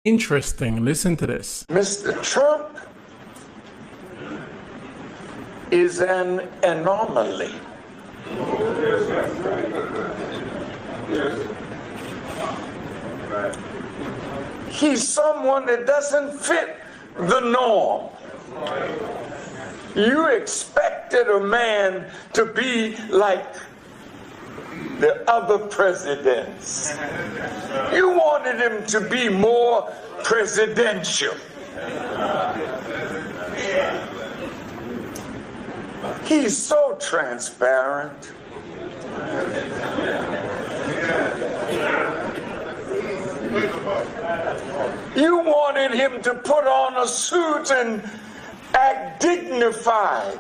Interesting. Listen to this. Mr. Trump is an anomaly. He's someone that doesn't fit the norm. You expected a man to be like the other presidents. You wanted him to be more presidential. He's so transparent. You wanted him to put on a suit and act dignified,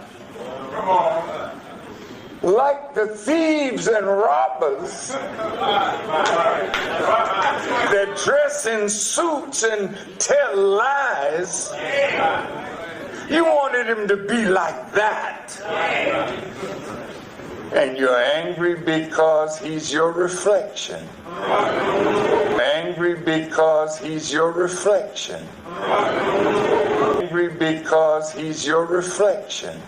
like the thieves and robbers that dress in suits and tell lies. You wanted him to be like that. And you're angry because he's your reflection. Angry because he's your reflection. Angry because he's your reflection.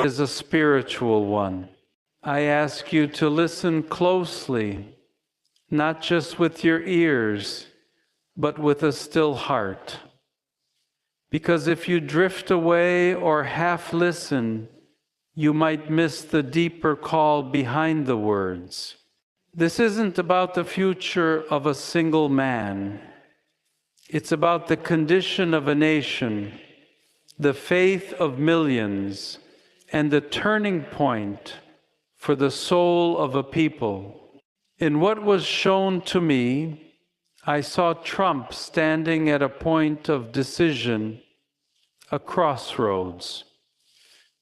Is a spiritual one. I ask you to listen closely, not just with your ears, but with a still heart. Because if you drift away or half listen, you might miss the deeper call behind the words. This isn't about the future of a single man. It's about the condition of a nation, the faith of millions, and the turning point for the soul of a people. In what was shown to me, I saw Trump standing at a point of decision, a crossroads.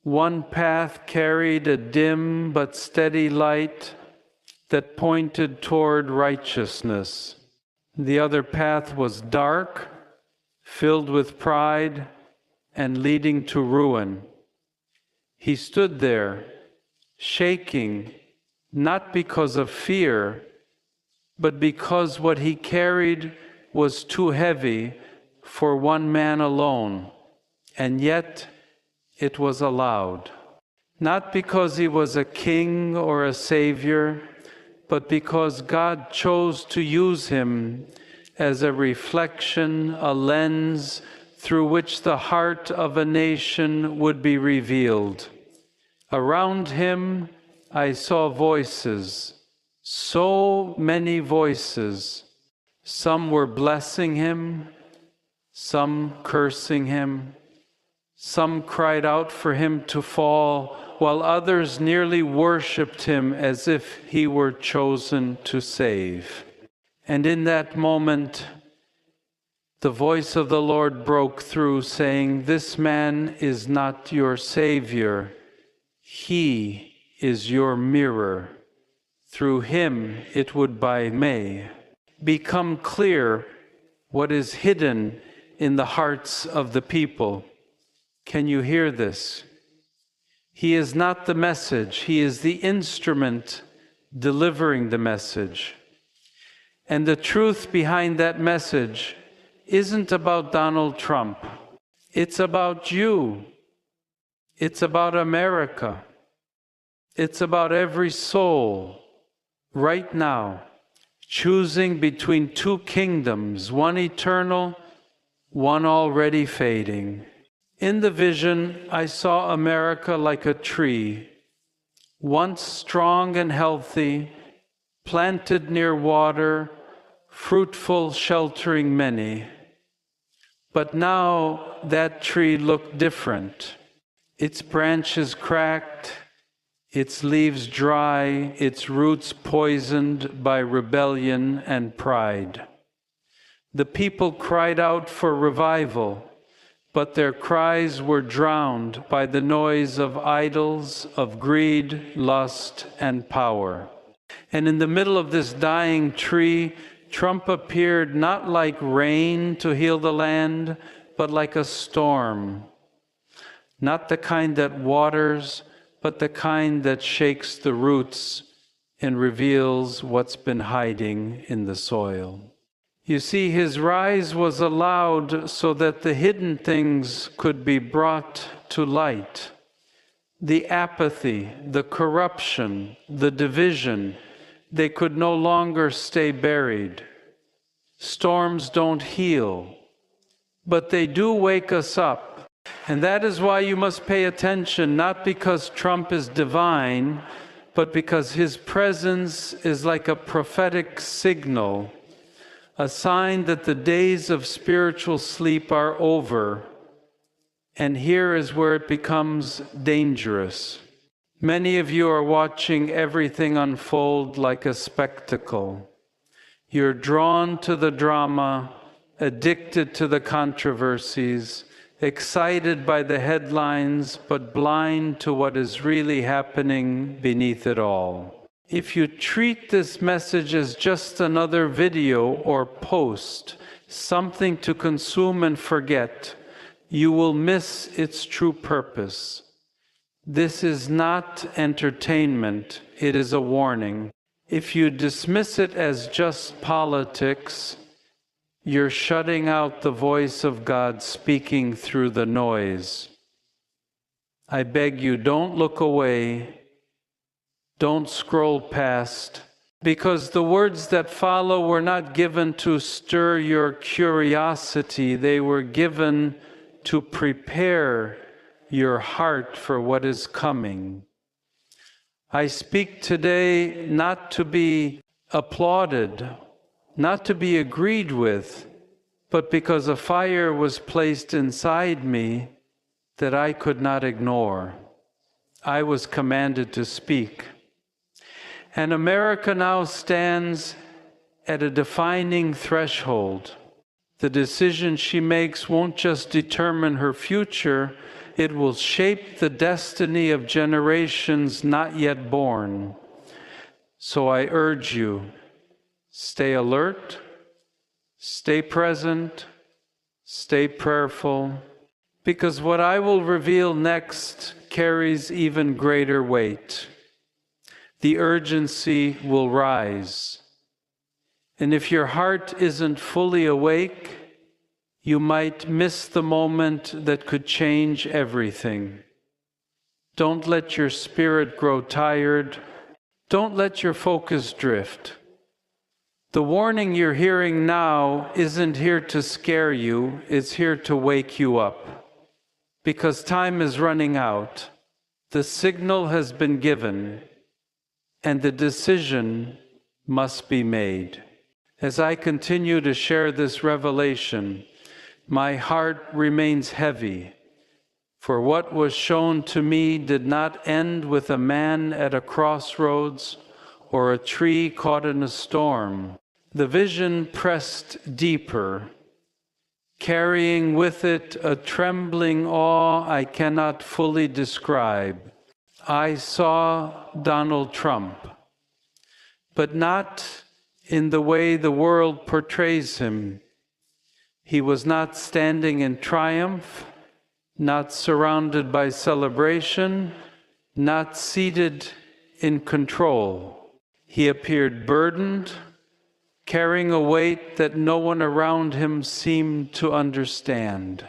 One path carried a dim but steady light that pointed toward righteousness. The other path was dark, filled with pride, and leading to ruin. He stood there, shaking, not because of fear, but because what he carried was too heavy for one man alone, and yet it was allowed. Not because he was a king or a savior, but because God chose to use him as a reflection, a lens through which the heart of a nation would be revealed. Around him, I saw voices, so many voices. Some were blessing him, some cursing him. Some cried out for him to fall, while others nearly worshipped him as if he were chosen to save. And in that moment, the voice of the Lord broke through, saying, "This man is not your Savior. He is your mirror. Through him it would by may become clear what is hidden in the hearts of the people." Can you hear this? He is not the message. He is the instrument delivering the message. And the truth behind that message isn't about Donald Trump. It's about you. It's about America. It's about every soul right now, choosing between two kingdoms, one eternal, one already fading. In the vision, I saw America like a tree, once strong and healthy, planted near water, fruitful, sheltering many. But now that tree looked different. Its branches cracked, its leaves dry, its roots poisoned by rebellion and pride. The people cried out for revival, but their cries were drowned by the noise of idols, of greed, lust, and power. And in the middle of this dying tree, Trump appeared not like rain to heal the land, but like a storm. Not the kind that waters, but the kind that shakes the roots and reveals what's been hiding in the soil. You see, his rise was allowed so that the hidden things could be brought to light. The apathy, the corruption, the division, they could no longer stay buried. Storms don't heal, but they do wake us up. And that is why you must pay attention, not because Trump is divine, but because his presence is like a prophetic signal, a sign that the days of spiritual sleep are over. And here is where it becomes dangerous. Many of you are watching everything unfold like a spectacle. You're drawn to the drama, addicted to the controversies, excited by the headlines, but blind to what is really happening beneath it all. If you treat this message as just another video or post, something to consume and forget, you will miss its true purpose. This is not entertainment, it is a warning. If you dismiss it as just politics, you're shutting out the voice of God speaking through the noise. I beg you, don't look away. Don't scroll past, because the words that follow were not given to stir your curiosity. They were given to prepare your heart for what is coming. I speak today not to be applauded, not to be agreed with, but because a fire was placed inside me that I could not ignore. I was commanded to speak. And America now stands at a defining threshold. The decision she makes won't just determine her future, it will shape the destiny of generations not yet born. So I urge you, stay alert, stay present, stay prayerful, because what I will reveal next carries even greater weight. The urgency will rise. And if your heart isn't fully awake, you might miss the moment that could change everything. Don't let your spirit grow tired. Don't let your focus drift. The warning you're hearing now isn't here to scare you, it's here to wake you up. Because time is running out. The signal has been given, and the decision must be made. As I continue to share this revelation, my heart remains heavy, for what was shown to me did not end with a man at a crossroads or a tree caught in a storm. The vision pressed deeper, carrying with it a trembling awe I cannot fully describe. I saw Donald Trump, but not in the way the world portrays him. He was not standing in triumph, not surrounded by celebration, not seated in control. He appeared burdened, carrying a weight that no one around him seemed to understand.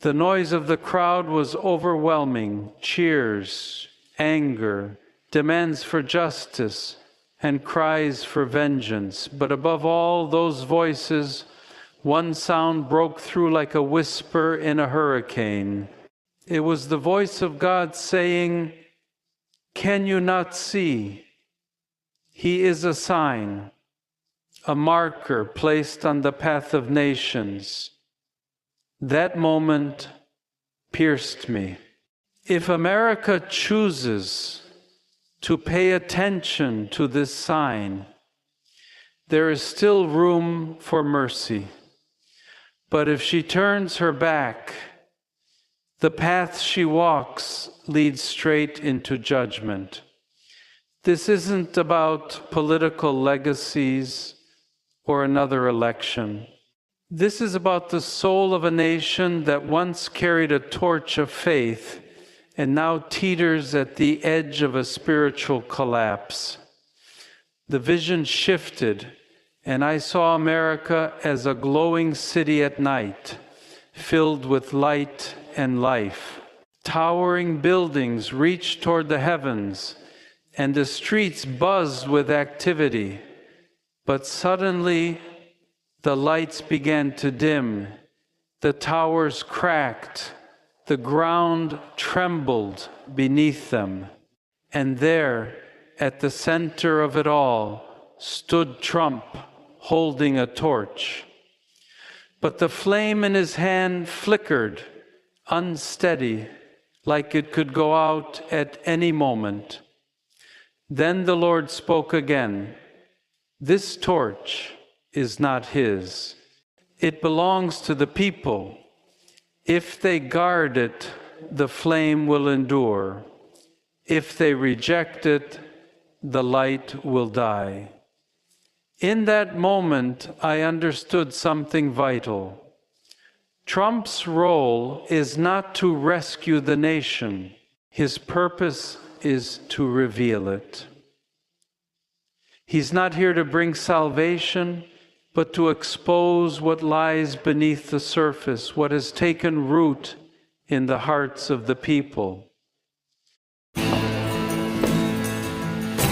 The noise of the crowd was overwhelming: cheers, anger, demands for justice, and cries for vengeance. But above all those voices, one sound broke through like a whisper in a hurricane. It was the voice of God saying, "Can you not see? He is a sign, a marker placed on the path of nations." That moment pierced me. If America chooses to pay attention to this sign, there is still room for mercy. But if she turns her back, the path she walks leads straight into judgment. This isn't about political legacies or another election. This is about the soul of a nation that once carried a torch of faith and now teeters at the edge of a spiritual collapse. The vision shifted, and I saw America as a glowing city at night, filled with light and life. Towering buildings reached toward the heavens, and the streets buzzed with activity. But suddenly, the lights began to dim, the towers cracked, the ground trembled beneath them. And there, at the center of it all, stood Trump, holding a torch. But the flame in his hand flickered, unsteady, like it could go out at any moment. Then the Lord spoke again. This torch is not his. It belongs to the people. If they guard it, the flame will endure. If they reject it, the light will die. In that moment, I understood something vital. Trump's role is not to rescue the nation. His purpose is to reveal it. He's not here to bring salvation, but to expose what lies beneath the surface, what has taken root in the hearts of the people.